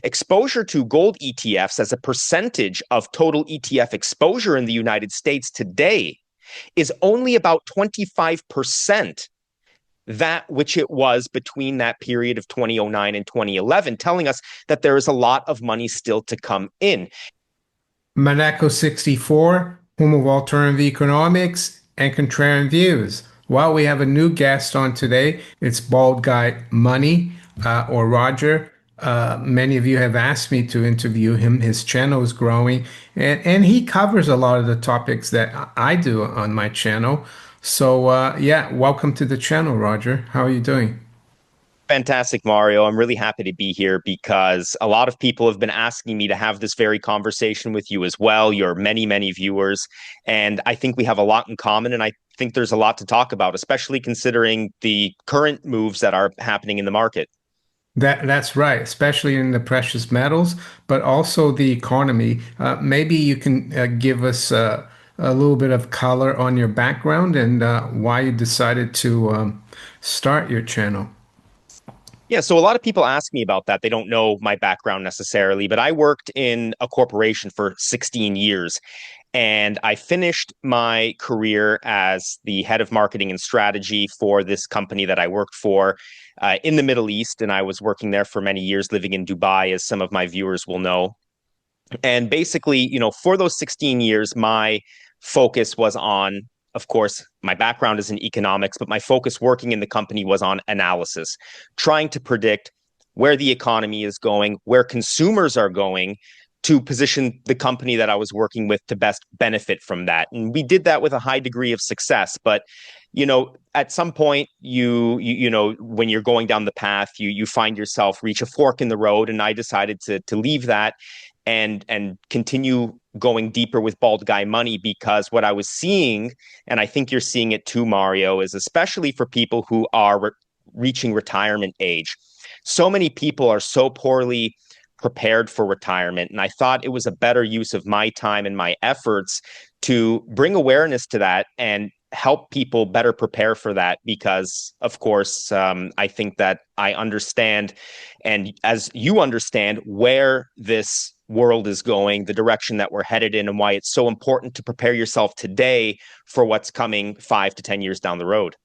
exposure to gold ETFs as a percentage of total ETF exposure in the United States today is only about 25%, that which it was between that period of 2009 and 2011, telling us that there is a lot of money still to come in. Monaco 64, home of alternative economics and contrarian views. Well, we have a new guest on today. It's Bald Guy Money, or Roger. Many of you have asked me to interview him. His channel is growing, and he covers a lot of the topics that I do on my channel. So, yeah, welcome to the channel, Roger. How are you doing? Fantastic, Mario. I'm really happy to be here because a lot of people have been asking me to have this very conversation with you as well, your many, many viewers. And I think we have a lot in common. And I think there's a lot to talk about, especially considering the current moves that are happening in the market. That's right, especially in the precious metals, but also the economy. Maybe you can give us a little bit of color on your background and why you decided to start your channel. Yeah, so a lot of people ask me about that. They don't know my background necessarily, but I worked in a corporation for 16 years. And I finished my career as the head of marketing and strategy for this company that I worked for in the Middle East. And I was working there for many years, living in Dubai, as some of my viewers will know. And basically, for those 16 years, my focus was on, of course, my background is in economics, but my focus working in the company was on analysis, trying to predict where the economy is going, where consumers are going, to position the company that I was working with to best benefit from that. And we did that with a high degree of success. But, at some point, when you're going down the path, you find yourself reach a fork in the road. And I decided to leave that and continue going deeper with Bald Guy Money, because what I was seeing, and I think you're seeing it too, Mario, is especially for people who are reaching retirement age. So many people are so poorly prepared for retirement. And I thought it was a better use of my time and my efforts to bring awareness to that and help people better prepare for that. Because, of course, I think that I understand, and as you understand, where this world is going, the direction that we're headed in, and why it's so important to prepare yourself today for what's coming 5 to 10 years down the road.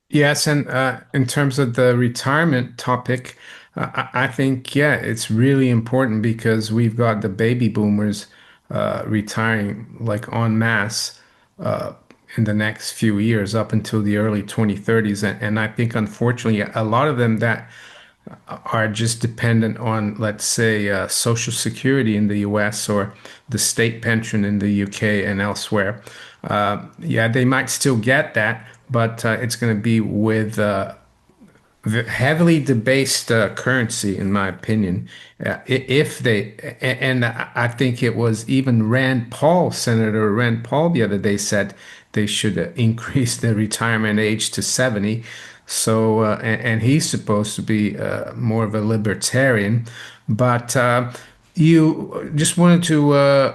Yes, and in terms of the retirement topic, I think, yeah, it's really important because we've got the baby boomers retiring like en masse in the next few years up until the early 2030s. And I think, unfortunately, a lot of them that are just dependent on, let's say, Social Security in the US or the state pension in the UK and elsewhere. Yeah, they might still get that, but it's going to be with the heavily debased currency, in my opinion. If they, and I think it was even Rand Paul, Senator Rand Paul, the other day said they should increase the retirement age to 70. So, and he's supposed to be more of a libertarian. But you just wanted to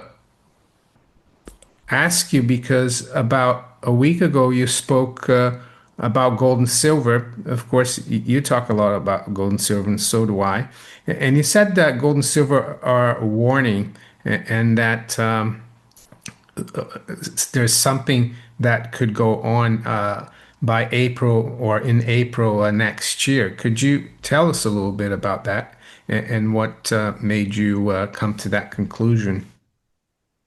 ask you because about a week ago you spoke about gold and silver. Of course, you talk a lot about gold and silver, and so do I. And you said that gold and silver are a warning, and that there's something that could go on by April or in April next year. Could you tell us a little bit about that and what made you come to that conclusion?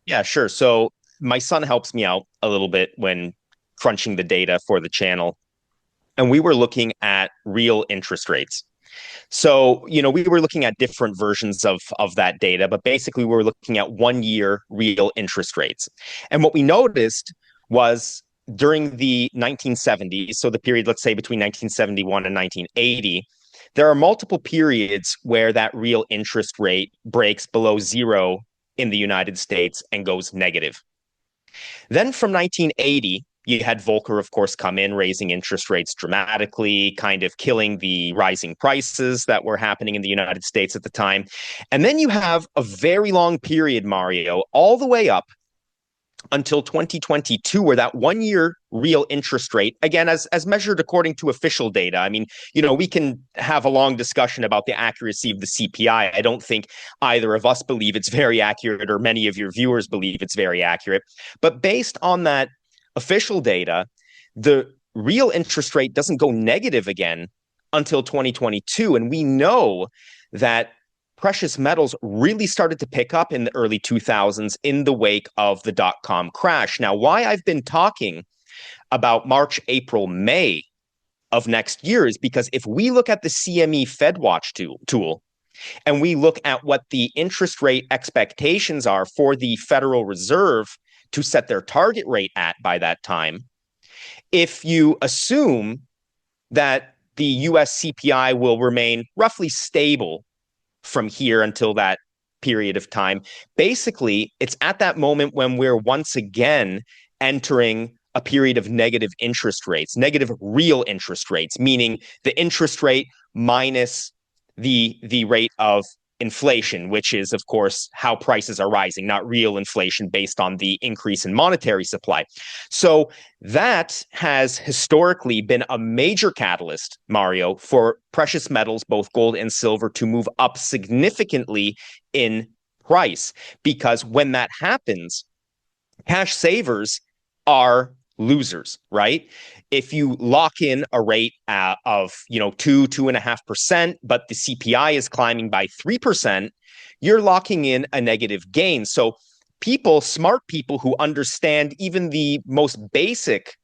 Yeah, sure. So my son helps me out a little bit when crunching the data for the channel. And we were looking at real interest rates. So, we were looking at different versions of that data, but basically we were looking at 1 year real interest rates. And what we noticed was during the 1970s, so the period, let's say between 1971 and 1980, there are multiple periods where that real interest rate breaks below zero in the United States and goes negative. Then from 1980, you had Volcker, of course, come in, raising interest rates dramatically, kind of killing the rising prices that were happening in the United States at the time. And then you have a very long period, Mario, all the way up until 2022, where that 1 year real interest rate, again, as measured according to official data. I mean, we can have a long discussion about the accuracy of the CPI. I don't think either of us believe it's very accurate, or many of your viewers believe it's very accurate. But based on that official data, the real interest rate doesn't go negative again until 2022. And we know that precious metals really started to pick up in the early 2000s in the wake of the dot-com crash. Now, why I've been talking about March, April, May of next year is because if we look at the CME FedWatch tool and we look at what the interest rate expectations are for the Federal Reserve to set their target rate at by that time, if you assume that the US CPI will remain roughly stable from here until that period of time, basically, it's at that moment when we're once again entering a period of negative interest rates, negative real interest rates, meaning the interest rate minus the rate of inflation, which is, of course, how prices are rising, not real inflation based on the increase in monetary supply. So that has historically been a major catalyst, Mario, for precious metals, both gold and silver, to move up significantly in price. Because when that happens, cash savers are losers, right? If you lock in a rate of 2.5%, but the CPI is climbing by 3%, you're locking in a negative gain. So smart people who understand even the most basic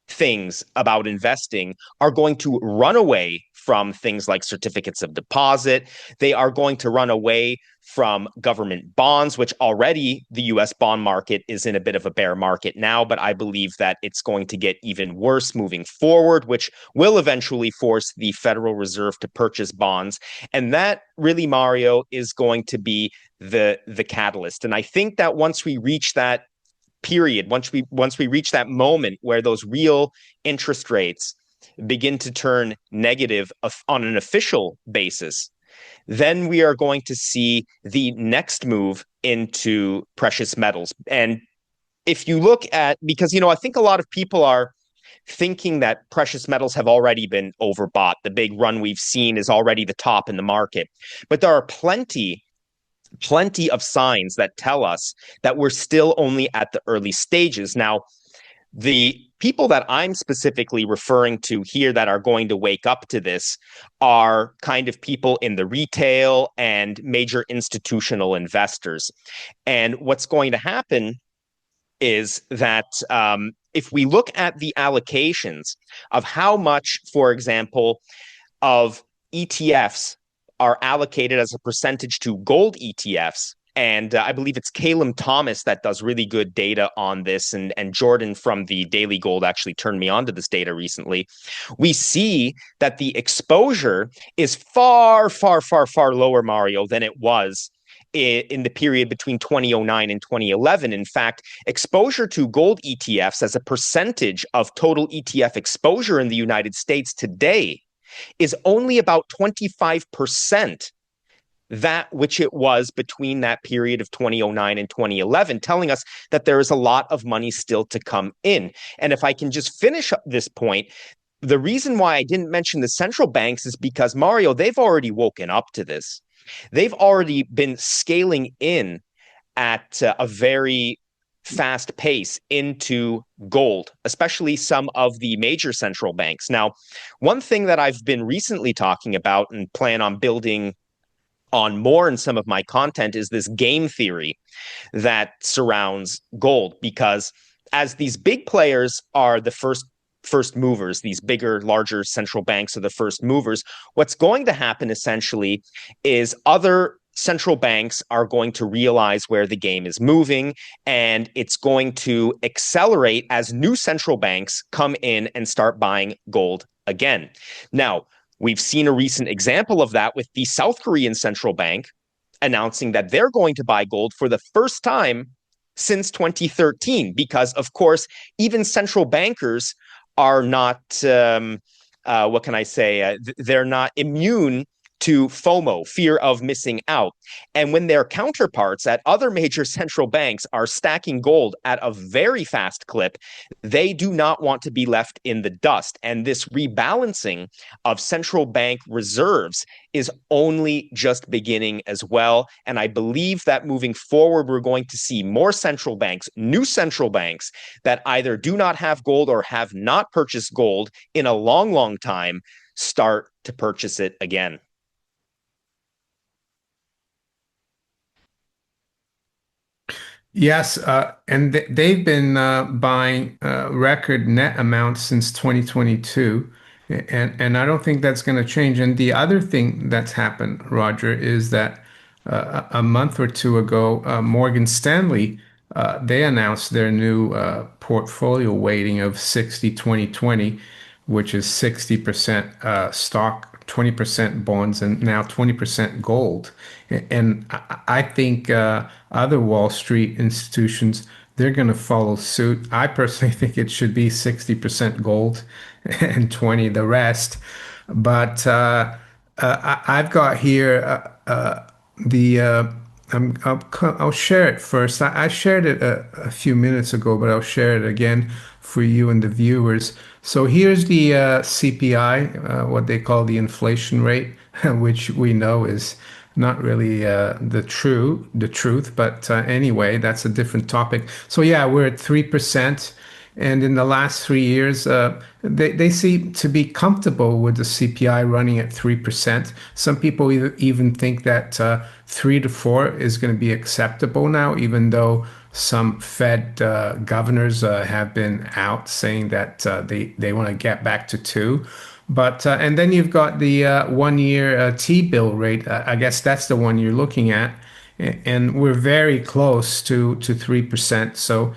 things about investing are going to run away from things like certificates of deposit. They are going to run away from government bonds, which already the US bond market is in a bit of a bear market now, but I believe that it's going to get even worse moving forward, which will eventually force the Federal Reserve to purchase bonds. And that really, Mario, is going to be the catalyst. And I think that once we reach that period, once we reach that moment where those real interest rates begin to turn negative on an official basis, then we are going to see the next move into precious metals. And if you look at, because, I think a lot of people are thinking that precious metals have already been overbought. The big run we've seen is already the top in the market. But there are plenty of signs that tell us that we're still only at the early stages. Now, the people that I'm specifically referring to here that are going to wake up to this are kind of people in the retail and major institutional investors. And what's going to happen is that if we look at the allocations of how much, for example, of ETFs are allocated as a percentage to gold ETFs. And I believe it's Caleb Thomas that does really good data on this. And Jordan from the Daily Gold actually turned me on to this data recently. We see that the exposure is far, far, far, far lower, Mario, than it was in the period between 2009 and 2011. In fact, exposure to gold ETFs as a percentage of total ETF exposure in the United States today is only about 25% that which it was between that period of 2009 and 2011, telling us that there is a lot of money still to come in. And if I can just finish up this point, the reason why I didn't mention the central banks is because, Mario, they've already woken up to this. They've already been scaling in at a very fast pace into gold, especially some of the major central banks. Now, one thing that I've been recently talking about and plan on building on more in some of my content is this game theory that surrounds gold, because as these big players are the first movers, these bigger, larger central banks are the first movers, what's going to happen essentially is other central banks are going to realize where the game is moving, and it's going to accelerate as new central banks come in and start buying gold again. Now, we've seen a recent example of that with the South Korean central bank announcing that they're going to buy gold for the first time since 2013, because, of course, even central bankers are not, what can I say, they're not immune to FOMO, fear of missing out. And when their counterparts at other major central banks are stacking gold at a very fast clip, they do not want to be left in the dust. And this rebalancing of central bank reserves is only just beginning as well. And I believe that moving forward, we're going to see more central banks, new central banks that either do not have gold or have not purchased gold in a long, long time start to purchase it again. Yes, and they've been buying record net amounts since 2022, and I don't think that's going to change. And the other thing that's happened, Roger, is that a month or two ago, Morgan Stanley they announced their new portfolio weighting of 60-20-20, which is 60% stock, 20% bonds, and now 20% gold. And I think other Wall Street institutions, they're going to follow suit. I personally think it should be 60% gold and 20 the rest. But I've got here the I'll share it first. I shared it a few minutes ago, but I'll share it again for you and the viewers. So here's the CPI, what they call the inflation rate, which we know is not really the truth, but anyway, that's a different topic. So yeah, we're at 3%. And in the last 3 years, they seem to be comfortable with the CPI running at 3%. Some people even think that 3 to 4 is going to be acceptable now, even though some Fed governors have been out saying that they want to get back to 2. But and then you've got the 1 year T-bill rate. I guess that's the one you're looking at, and we're very close to 3%. So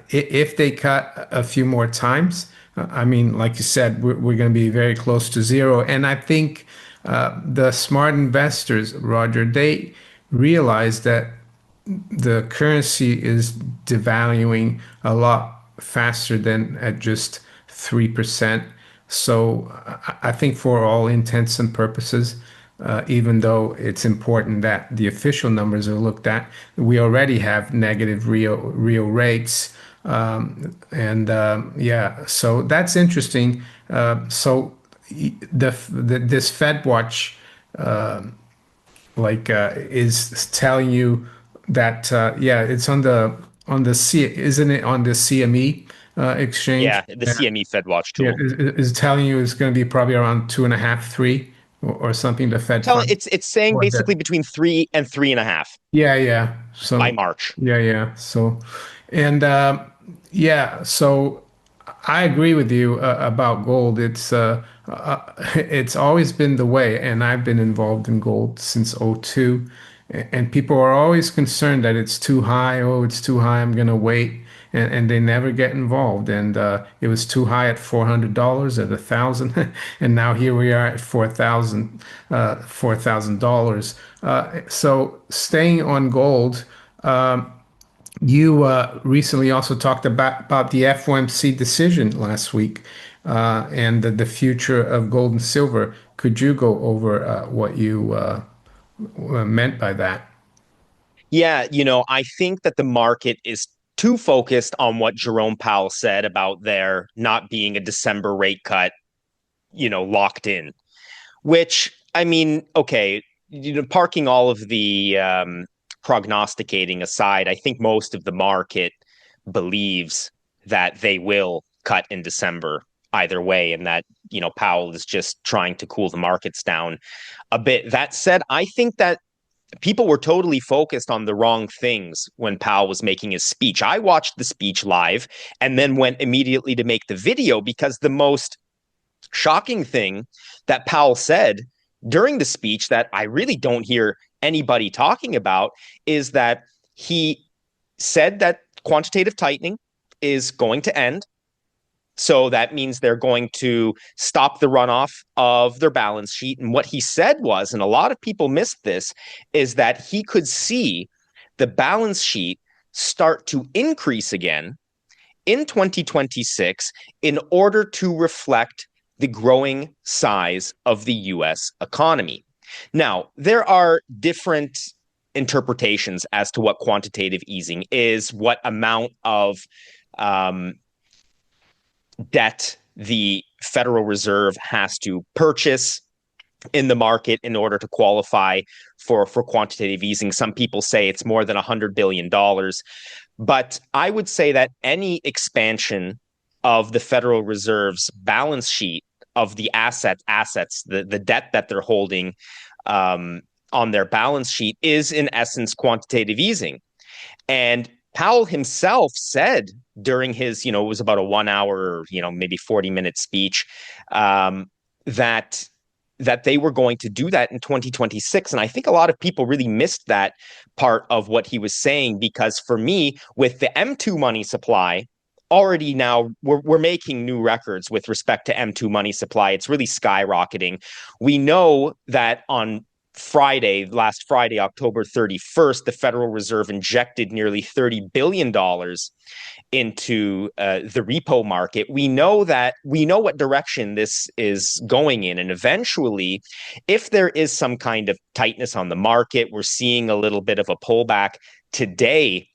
if they cut a few more times, I mean, like you said, we're going to be very close to zero. And I think the smart investors, Roger, they realize that the currency is devaluing a lot faster than at just 3%. So I think for all intents and purposes, even though it's important that the official numbers are looked at, we already have negative real rates. And yeah, so that's interesting. So this Fed Watch is telling you that yeah, it's on the C, isn't it on the CME exchange? Yeah, the CME Fed Watch Yeah, tool. is telling you it's going to be probably around 2.5, 3, or something. The Fed Tell fund. it's saying Or basically between 3 and 3.5 yeah, yeah. by So March. yeah, yeah. So and yeah, so I agree with you about gold. It's always been the way, and I've been involved in gold since '02. And people are always concerned that it's too high. Oh, it's too high. I'm gonna wait, and they never get involved. And it was too high at $400, at 1,000, and now here we are at 4,000, $4,000. So staying on gold. You recently also talked about the FOMC decision last week and the future of gold and silver. Could you go over what you meant by that? Yeah, I think that the market is too focused on what Jerome Powell said about there not being a December rate cut, locked in, which I mean, okay, parking all of the prognosticating aside, I think most of the market believes that they will cut in December either way, and that, Powell is just trying to cool the markets down a bit. That said, I think that people were totally focused on the wrong things when Powell was making his speech. I watched the speech live and then went immediately to make the video because the most shocking thing that Powell said during the speech that I really don't hear anybody talking about is that he said that quantitative tightening is going to end. So that means they're going to stop the runoff of their balance sheet. And what he said was, and a lot of people missed this, is that he could see the balance sheet start to increase again in 2026 in order to reflect the growing size of the US economy. Now, there are different interpretations as to what quantitative easing is, what amount of um, debt the Federal Reserve has to purchase in the market in order to qualify for quantitative easing. Some people say it's more than $100 billion. But I would say that any expansion of the Federal Reserve's balance sheet of the the debt that they're holding um, on their balance sheet is in essence quantitative easing. And Powell himself said during his, it was about a 1 hour, maybe 40-minute speech, um, that they were going to do that in 2026. And I think a lot of people really missed that part of what he was saying, because for me, with the M2 money supply, already now we're making new records with respect to M2 money supply. It's really skyrocketing. We know that on last Friday, October 31st, the Federal Reserve injected nearly $30 billion into the repo market. We know what direction this is going in. And eventually, if there is some kind of tightness on the market, we're seeing a little bit of a pullback today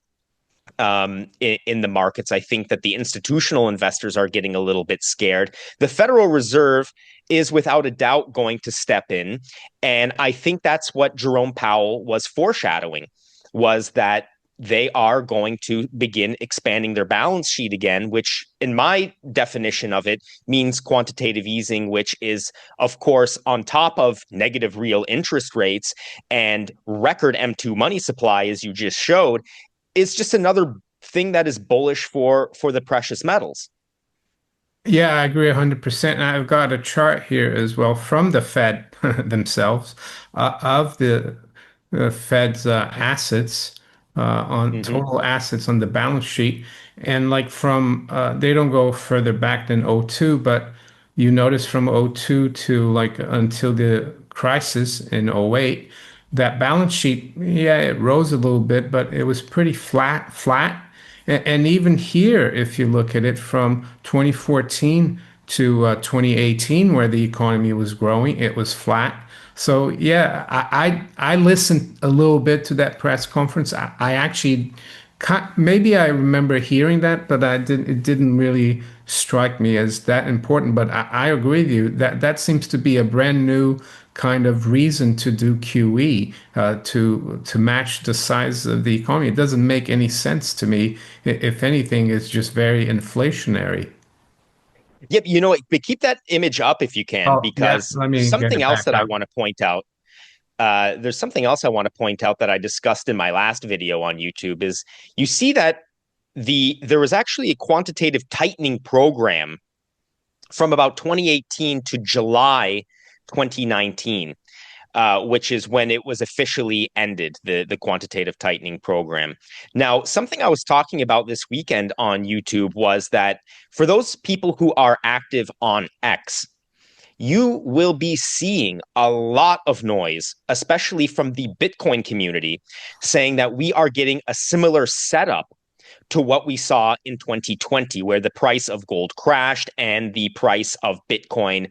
in the markets. I think that the institutional investors are getting a little bit scared. The Federal Reserve is without a doubt going to step in. And I think that's what Jerome Powell was foreshadowing, was that they are going to begin expanding their balance sheet again, which in my definition of it means quantitative easing, which is, of course, on top of negative real interest rates and record M2 money supply, as you just showed, is just another thing that is bullish for the precious metals. Yeah, I agree 100%. And I've got a chart here as well from the Fed themselves of the Fed's assets on Mm-hmm. total assets on the balance sheet. And like from, they don't go further back than '02, but you notice from '02 to like until the crisis in '08, that balance sheet, yeah, it rose a little bit, but it was pretty flat. And even here, if you look at it from 2014 to 2018, where the economy was growing, it was flat. So yeah, I listened a little bit to that press conference. I actually maybe I remember hearing that, but I didn't. It didn't really strike me as that important. But I agree with you that that seems to be a brand new kind of reason to do QE to match the size of the economy. It doesn't make any sense to me. If anything, it's just very inflationary. Yep, but keep that image up if you can, Oh yeah, because let me get it back up. there's something else I want to point out that I discussed in my last video on YouTube. Is you see that there was actually a quantitative tightening program from about 2018 to July 2019, which is when it was officially ended, the quantitative tightening program. Now, something I was talking about this weekend on YouTube was that for those people who are active on X, you will be seeing a lot of noise, especially from the Bitcoin community, saying that we are getting a similar setup to what we saw in 2020, where the price of gold crashed and the price of Bitcoin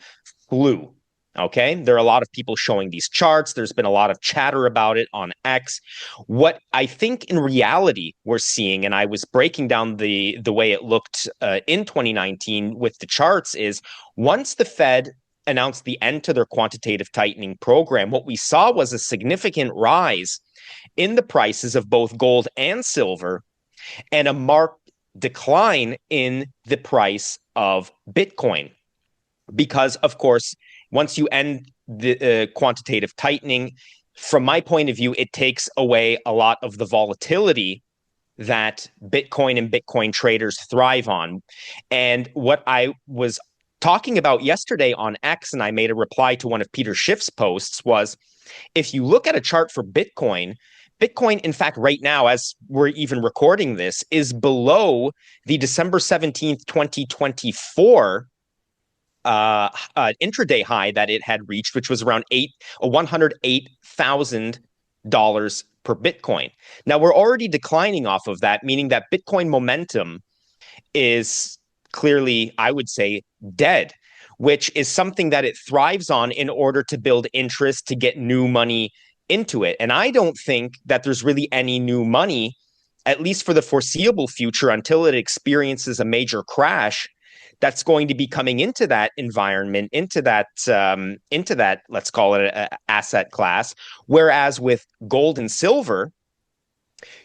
flew. Okay, there are a lot of people showing these charts. There's been a lot of chatter about it on X. What I think in reality we're seeing, and I was breaking down the way it looked in 2019 with the charts, is once the Fed announced the end to their quantitative tightening program, what we saw was a significant rise in the prices of both gold and silver, and a marked decline in the price of Bitcoin. Because, of course, once you end the quantitative tightening, from my point of view, it takes away a lot of the volatility that Bitcoin and Bitcoin traders thrive on. And what I was talking about yesterday on X, and I made a reply to one of Peter Schiff's posts, was if you look at a chart for Bitcoin, Bitcoin, in fact, right now, as we're even recording this, is below the December 17th, 2024 intraday high that it had reached, which was around $108,000 per Bitcoin. Now we're already declining off of that, meaning that Bitcoin momentum is clearly, I would say, dead. which is something that it thrives on in order to build interest to get new money into it. And I don't think that there's really any new money, at least for the foreseeable future, until it experiences a major crash, that's going to be coming into that environment, into that, let's call it a asset class. Whereas with gold and silver,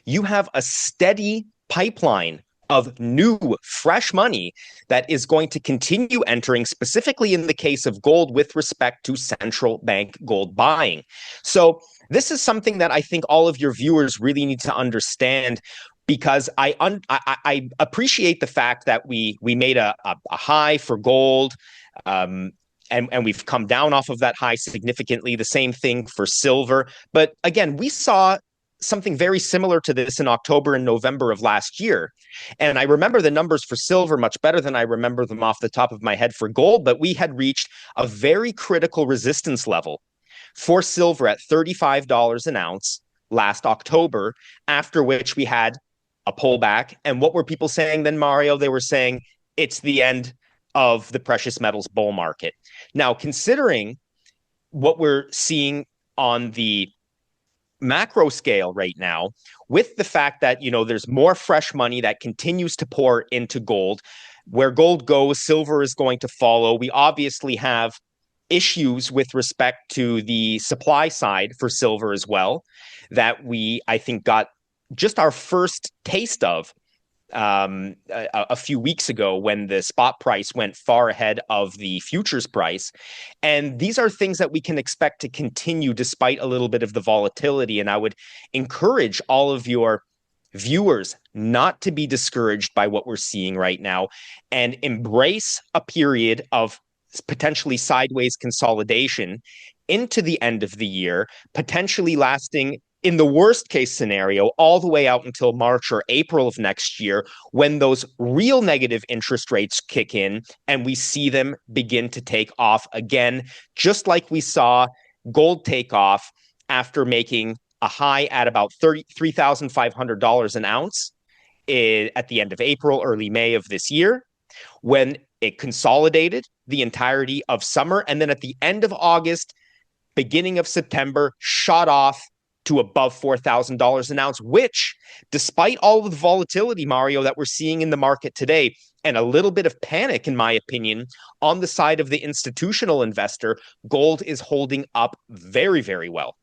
you have a steady pipeline of new, fresh money that is going to continue entering, specifically in the case of gold, with respect to central bank gold buying. So, this is something that I think all of your viewers really need to understand, because I appreciate the fact that we made a high for gold, um, and we've come down off of that high significantly. The same thing for silver, but again, we saw something very similar to this in October and November of last year. And I remember the numbers for silver much better than I remember them off the top of my head for gold, but we had reached a very critical resistance level for silver at $35 an ounce last October, after which we had a pullback. And what were people saying then, Mario? They were saying it's the end of the precious metals bull market. Now, considering what we're seeing on the macro scale right now, with the fact that there's more fresh money that continues to pour into gold, where gold goes, silver is going to follow. We obviously have issues with respect to the supply side for silver as well, that we, I think, got just our first taste of a few weeks ago, when the spot price went far ahead of the futures price. And these are things that we can expect to continue despite a little bit of the volatility. And I would encourage all of your viewers not to be discouraged by what we're seeing right now, and embrace a period of potentially sideways consolidation into the end of the year, potentially lasting, in the worst case scenario, all the way out until March or April of next year, when those real negative interest rates kick in and we see them begin to take off again, just like we saw gold take off after making a high at about $33,500 an ounce at the end of April, early May of this year, when it consolidated the entirety of summer. And then at the end of August, beginning of September, shot off to above $4,000 an ounce, which, despite all of the volatility, Mario, that we're seeing in the market today, and a little bit of panic, in my opinion, on the side of the institutional investor, gold is holding up very, very well.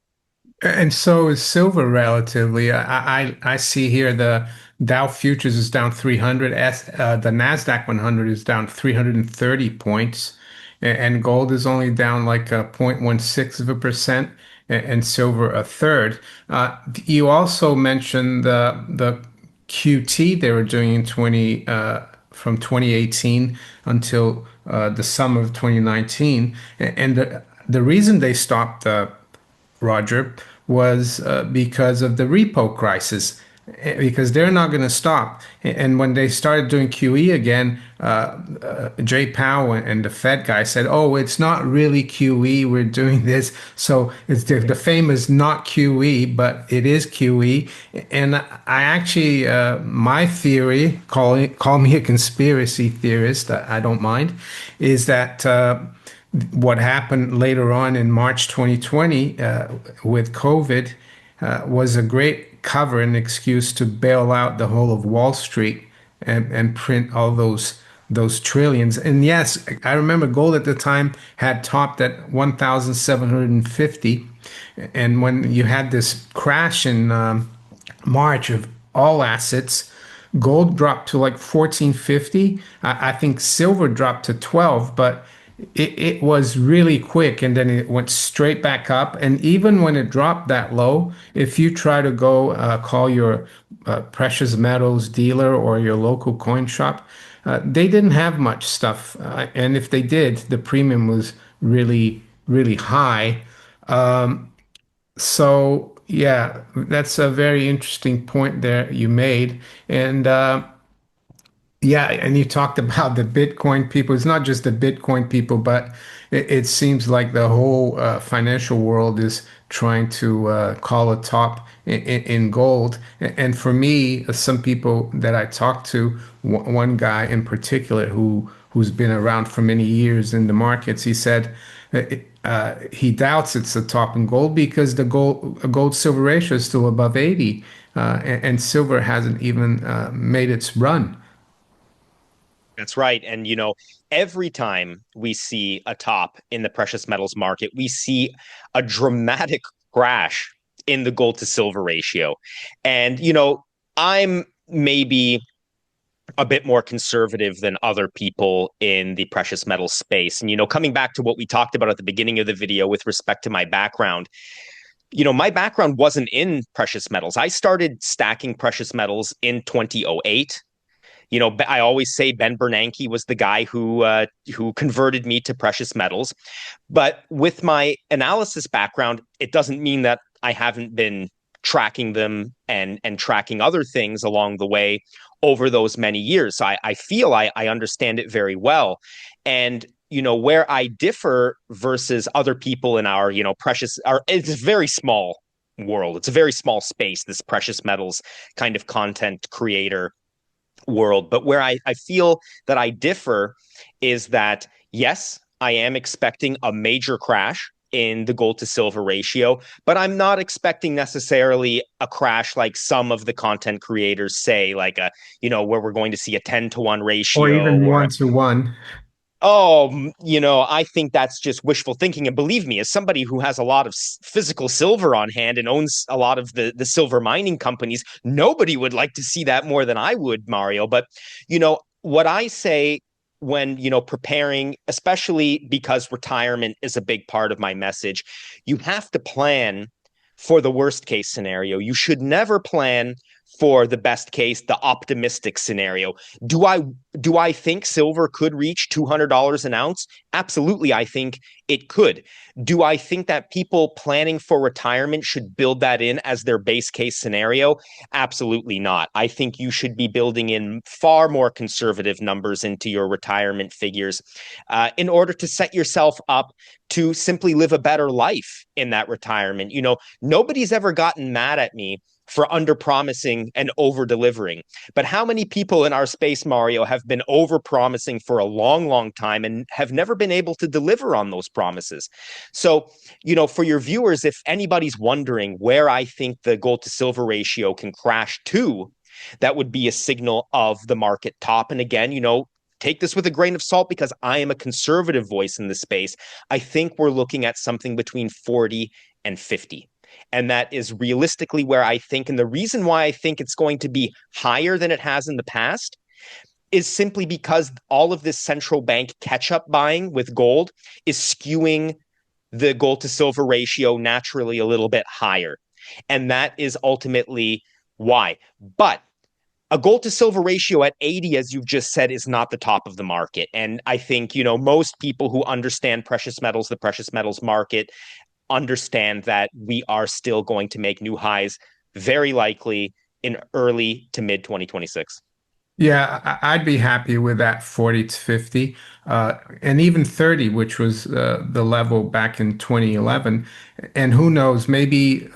And so is silver relatively. I see here the Dow futures is down 300, the Nasdaq 100 is down 330 points, and gold is only down like a 0.16%, and silver a third. You also mentioned the QT they were doing in 20 from 2018 until the summer of 2019, and the reason they stopped Roger, was because of the repo crisis, because they're not going to stop. And when they started doing QE again, Jay Powell and the Fed guy said, "Oh, it's not really QE. We're doing this." So it's the famous not QE, but it is QE. And I actually, my theory, call me a conspiracy theorist, I don't mind, is that what happened later on in March 2020 with COVID was a great cover and excuse to bail out the whole of Wall Street and print all those trillions. And yes, I remember gold at the time had topped at 1,750. And when you had this crash in March of all assets, gold dropped to like 1450. I think silver dropped to 12, but it was really quick, and then it went straight back up. And even when it dropped that low, if you try to go call your precious metals dealer or your local coin shop, they didn't have much stuff. And if they did, the premium was really, really high. So, yeah, that's a very interesting point there you made. And yeah, and you talked about the Bitcoin people. It's not just the Bitcoin people, but it seems like the whole financial world is trying to call a top in gold. For me, some people that I talked to, one guy in particular who who's been around for many years in the markets. He said he doubts it's the top in gold because the gold silver ratio is still above 80, and silver hasn't even made its run. That's right. And, every time we see a top in the precious metals market, we see a dramatic crash in the gold to silver ratio. And, I'm maybe a bit more conservative than other people in the precious metal space. And, coming back to what we talked about at the beginning of the video with respect to my background, my background wasn't in precious metals. I started stacking precious metals in 2008. I always say Ben Bernanke was the guy who converted me to precious metals. But with my analysis background, it doesn't mean that I haven't been tracking them and tracking other things along the way over those many years. So I feel I understand it very well. And where I differ versus other people in our, it's a very small world. It's a very small space, this precious metals kind of content creator world. But where I feel that I differ is that, yes, I am expecting a major crash in the gold to silver ratio, but I'm not expecting necessarily a crash like some of the content creators say, like where we're going to see a 10-to-1 Or ratio even or 1 to 1. I think that's just wishful thinking. And believe me, as somebody who has a lot of physical silver on hand and owns a lot of the silver mining companies, nobody would like to see that more than I would, Mario. But, what I say when, preparing, especially because retirement is a big part of my message, you have to plan for the worst case scenario. You should never plan for the best case, the optimistic scenario. Do I do I think silver could reach $200 an ounce? Absolutely, I think it could. Do I think that people planning for retirement should build that in as their base case scenario? Absolutely not. I think you should be building in far more conservative numbers into your retirement figures in order to set yourself up to simply live a better life in that retirement. Nobody's ever gotten mad at me for under promising and over delivering. But how many people in our space, Mario, have been over promising for a long, long time and have never been able to deliver on those promises? So, for your viewers, if anybody's wondering where I think the gold to silver ratio can crash to, that would be a signal of the market top. And again, take this with a grain of salt because I am a conservative voice in the space. I think we're looking at something between 40 and 50. And that is realistically where I think, and the reason why I think it's going to be higher than it has in the past is simply because all of this central bank catch up buying with gold is skewing the gold to silver ratio naturally a little bit higher. And that is ultimately why. But a gold to silver ratio at 80, as you've just said, is not the top of the market. And I think, most people who understand precious metals, the precious metals market, understand that we are still going to make new highs, very likely in early to mid 2026. Yeah, I'd be happy with that 40 to 50, and even 30, which was the level back in 2011. And who knows, maybe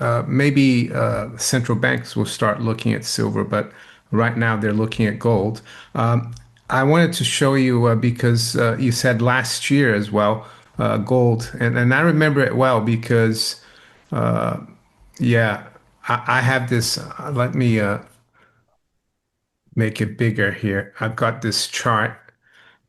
central banks will start looking at silver, but right now they're looking at gold. I wanted to show you because you said last year as well, gold, and I remember it well because yeah, I have this. Let me make it bigger here. I've got this chart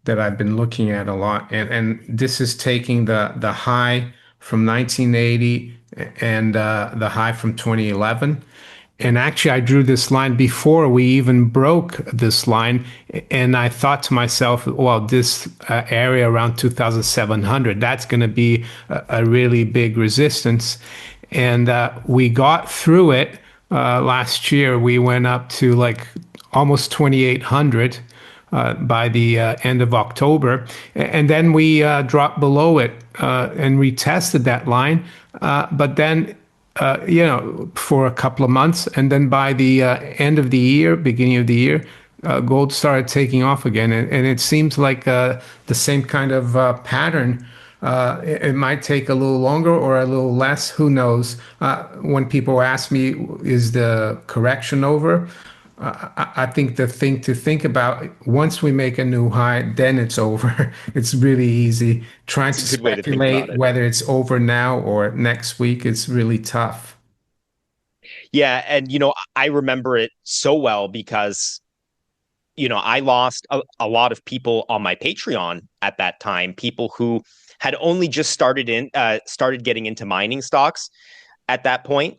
that I've been looking at a lot, and this is taking the high from 1980 and the high from 2011. And actually, I drew this line before we even broke this line, and I thought to myself, well, this area around 2,700, that's going to be a really big resistance. And we got through it last year. We went up to like almost 2,800 by the end of October. And then we dropped below it and retested that line. But then, for a couple of months. And then by the end of the year, beginning of the year, gold started taking off again. And it seems like the same kind of pattern. It might take a little longer or a little less. Who knows? When people ask me, is the correction over? I think the thing to think about, once we make a new high, then it's over. It's really easy. Trying It's a to good way to think about speculate it. whether it's over now or next week, it's really tough. Yeah, and I remember it so well because I lost a lot of people on my Patreon at that time, people who had only just started getting into mining stocks at that point,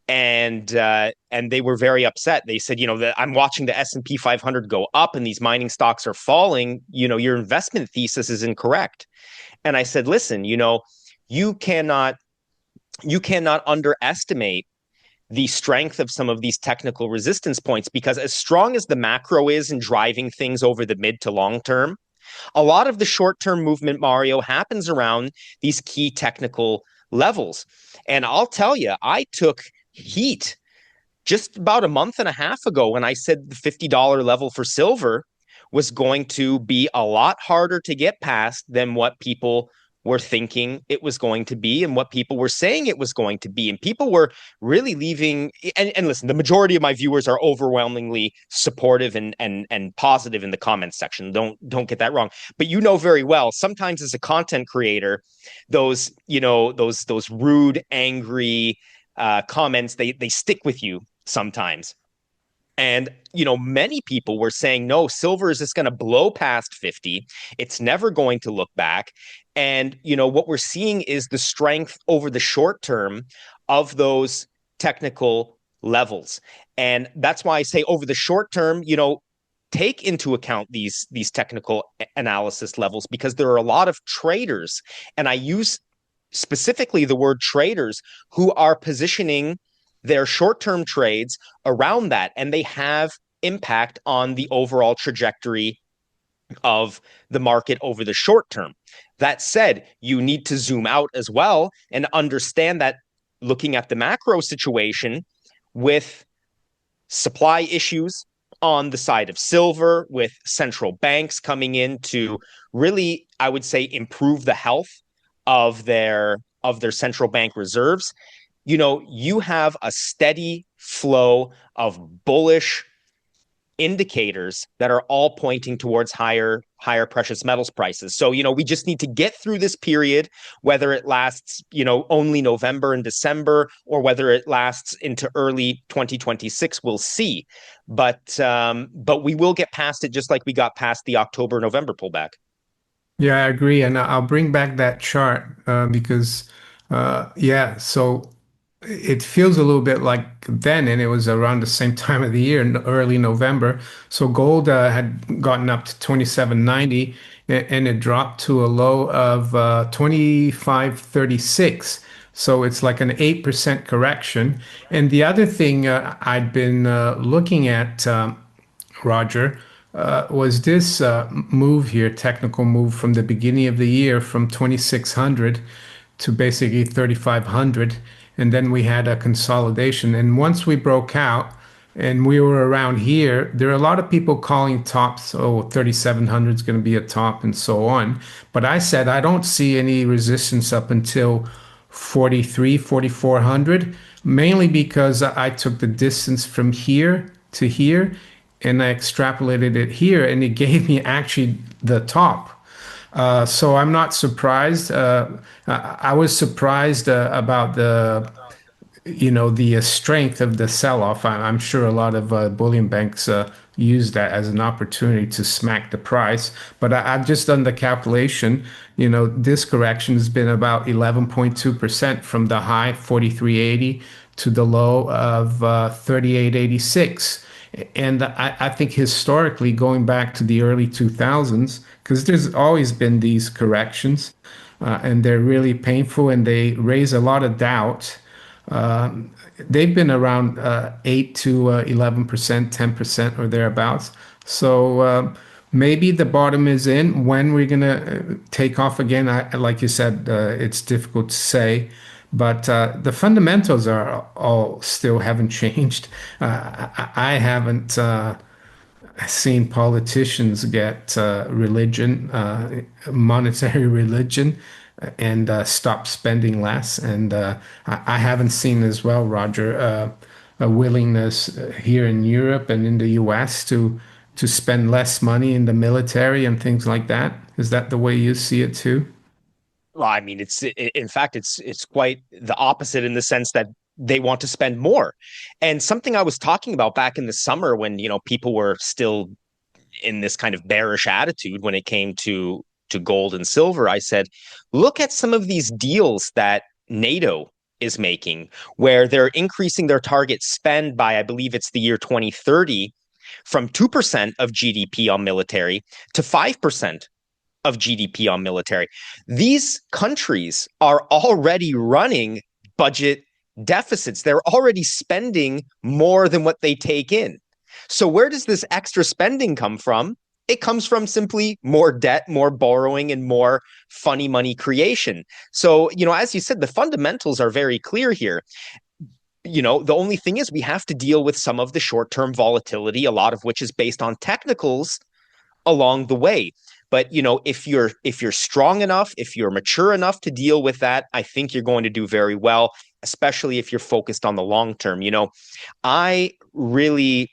and they were very upset. They said, that I'm watching the S&P 500 go up and these mining stocks are falling. Your investment thesis is incorrect. And I said, listen, you cannot you cannot underestimate the strength of some of these technical resistance points, because as strong as the macro is in driving things over the mid to long term, a lot of the short term movement, Mario, happens around these key technical levels. And I'll tell you, I took heat just about a month and a half ago when I said the $50 level for silver was going to be a lot harder to get past than what people were thinking it was going to be and what people were saying it was going to be. And people were really leaving. And listen, the majority of my viewers are overwhelmingly supportive and positive in the comments section. Don't get that wrong. But very well, sometimes as a content creator, those rude, angry comments, they stick with you sometimes. And, many people were saying, no, silver is just going to blow past 50. It's never going to look back. And, what we're seeing is the strength over the short term of those technical levels. And that's why I say over the short term, take into account these technical analysis levels, because there are a lot of traders, and I use specifically the word traders, who are positioning their short-term trades around that, and they have impact on the overall trajectory of the market over the short term. That said, you need to zoom out as well and understand that, looking at the macro situation with supply issues on the side of silver, with central banks coming in to really, I would say, improve the health of their central bank reserves, you have a steady flow of bullish indicators that are all pointing towards higher precious metals prices. So, we just need to get through this period, whether it lasts, only November and December, or whether it lasts into early 2026, we'll see. But we will get past it, just like we got past the October November pullback. Yeah, I agree. And I'll bring back that chart because, yeah, so it feels a little bit like then, and it was around the same time of the year, in early November. So gold had gotten up to 27.90 and it dropped to a low of 25.36. So it's like an 8% correction. And the other thing I'd been looking at, Roger, was this move here, technical move from the beginning of the year from 2600 to basically 3500. And then we had a consolidation. And once we broke out and we were around here, there are a lot of people calling tops, oh, 3700 is going to be a top and so on. But I said, I don't see any resistance up until 43, 4400, mainly because I took the distance from here to here and I extrapolated it here, and it gave me actually the top. So I'm not surprised. I was surprised about the strength of the sell-off. I'm sure a lot of bullion banks use that as an opportunity to smack the price. But I've just done the calculation. This correction has been about 11.2% from the high 43.80 to the low of 38.86. And I think historically, going back to the early 2000s, because there's always been these corrections, and they're really painful and they raise a lot of doubt. They've been around 8 to 11%, 10% or thereabouts. So maybe the bottom is in. When we're going to take off again, like you said, it's difficult to say. But the fundamentals are all still haven't changed. I haven't seen politicians get religion, monetary religion, and stop spending less. And I haven't seen as well, Roger. a willingness here in Europe and in the US to spend less money in the military and things like that? Is that the way you see it too? Well, I mean, in fact, it's quite the opposite in the sense that they want to spend more. And something I was talking about back in the summer when, people were still in this kind of bearish attitude when it came to gold and silver, I said, look at some of these deals that NATO is making, where they're increasing their target spend by, I believe it's the year 2030, from 2% of GDP on military to 5% of GDP on military. These countries are already running budget deficits. They're already spending more than what they take in. So, where does this extra spending come from? It comes from simply more debt, more borrowing, and more funny money creation. So, as you said, the fundamentals are very clear here. The only thing is we have to deal with some of the short term volatility, a lot of which is based on technicals along the way. But if you're strong enough, if you're mature enough to deal with that, I think you're going to do very well, especially if you're focused on the long term. I really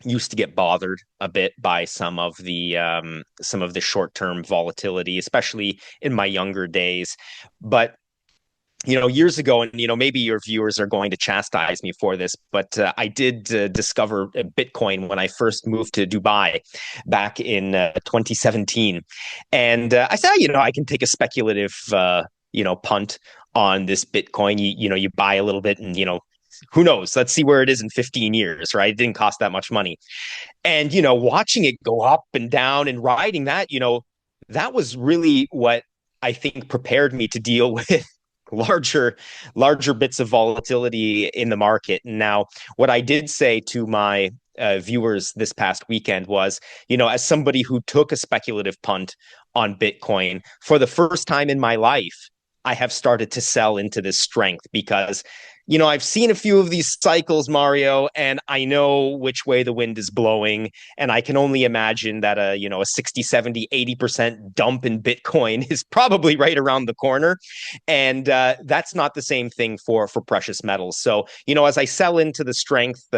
used to get bothered a bit by some of the short term volatility, especially in my younger days. But years ago, and maybe your viewers are going to chastise me for this, but I did discover Bitcoin when I first moved to Dubai back in 2017, and I said, I can take a speculative, punt on this Bitcoin. You buy a little bit, and who knows? Let's see where it is in 15 years, right? It didn't cost that much money, and watching it go up and down and riding that, that was really what I think prepared me to deal with larger larger bits of volatility in the market. Now, what I did say to my viewers this past weekend was, as somebody who took a speculative punt on Bitcoin for the first time in my life, I have started to sell into this strength because I've seen a few of these cycles, Mario, and I know which way the wind is blowing. And I can only imagine that a 60, 70, 80% dump in Bitcoin is probably right around the corner. And that's not the same thing for precious metals. So, as I sell into the strength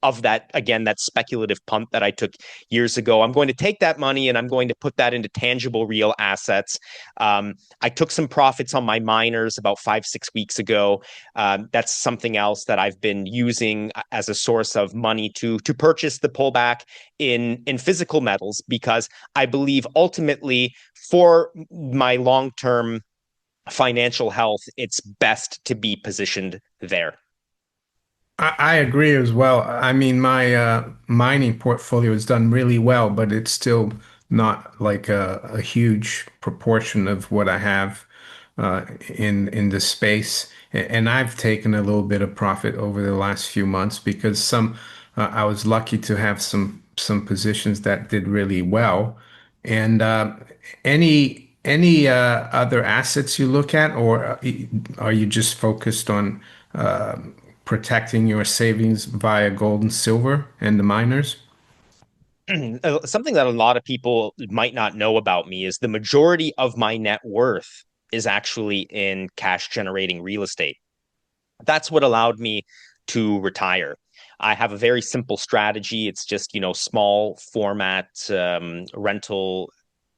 of that, again, that speculative punt that I took years ago, I'm going to take that money and I'm going to put that into tangible, real assets. I took some profits on my miners about 5, 6 weeks ago. That's something else that I've been using as a source of money to purchase the pullback in physical metals, because I believe ultimately for my long term financial health, it's best to be positioned there. I agree as well. I mean, my mining portfolio has done really well, but it's still not like a huge proportion of what I have in the space. And I've taken a little bit of profit over the last few months because I was lucky to have some positions that did really well. And any other assets you look at, or are you just focused on protecting your savings via gold and silver and the miners? Something that a lot of people might not know about me is the majority of my net worth is actually in cash generating real estate. That's what allowed me to retire. I have a very simple strategy. It's just, small format rental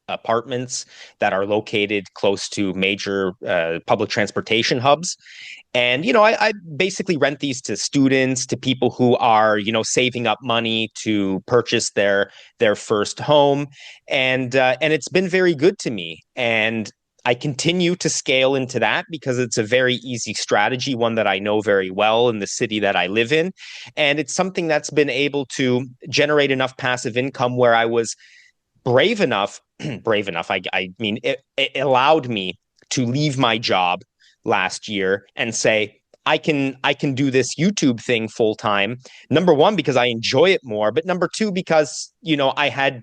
apartments that are located close to major public transportation hubs. And, I basically rent these to students, to people who are, saving up money to purchase their first home. And it's been very good to me. And I continue to scale into that because it's a very easy strategy, one that I know very well in the city that I live in. And it's something that's been able to generate enough passive income where I was brave enough, brave enough. I mean, it allowed me to leave my job last year and say, I can do this YouTube thing full time. Number one, because I enjoy it more, but number two, because I had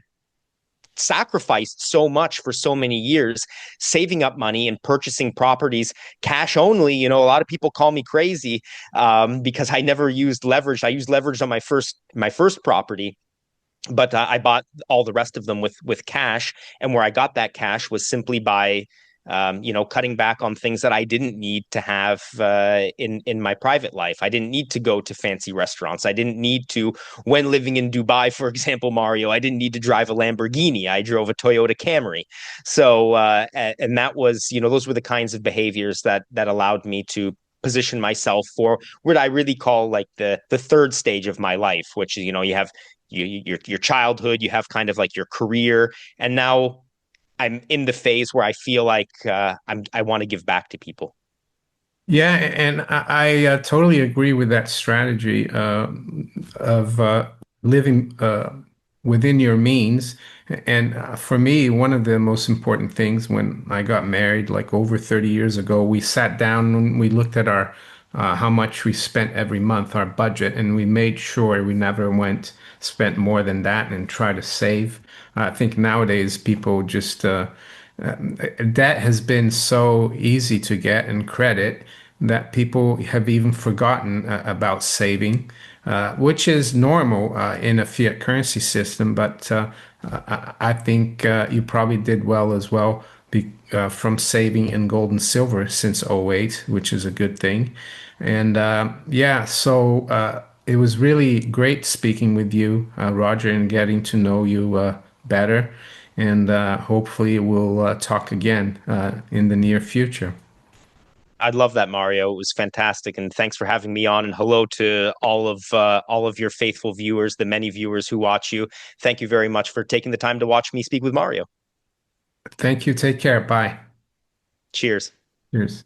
sacrificed so much for so many years, saving up money and purchasing properties cash only. A lot of people call me crazy because I never used leverage. I used leverage on my first property, but I bought all the rest of them with cash. And where I got that cash was simply by cutting back on things that I didn't need to have in my private life. I didn't need to go to fancy restaurants. I didn't need to, when living in Dubai, for example, Mario, I didn't need to drive a Lamborghini. I drove a Toyota Camry. So, and that was, those were the kinds of behaviors that allowed me to position myself for what I really call like the third stage of my life, which is, you have your childhood, you have kind of like your career, and now I'm in the phase where I feel like I want to give back to people. Yeah, and I totally agree with that strategy of living within your means. And for me, one of the most important things when I got married, like over 30 years ago, we sat down and we looked at our how much we spent every month, our budget, and we made sure we never spent more than that and try to save. I think nowadays people just debt has been so easy to get and credit that people have even forgotten about saving, which is normal in a fiat currency system. But I think you probably did well as well from saving in gold and silver since '08, which is a good thing. And yeah, so it was really great speaking with you, Roger, and getting to know you better. And hopefully we'll talk again in the near future. I'd love that, Mario. It was fantastic, and thanks for having me on. And hello to all of your faithful viewers, the many viewers who watch you. Thank you very much for taking the time to watch me speak with Mario. Thank you. Take care. Bye. Cheers. Cheers.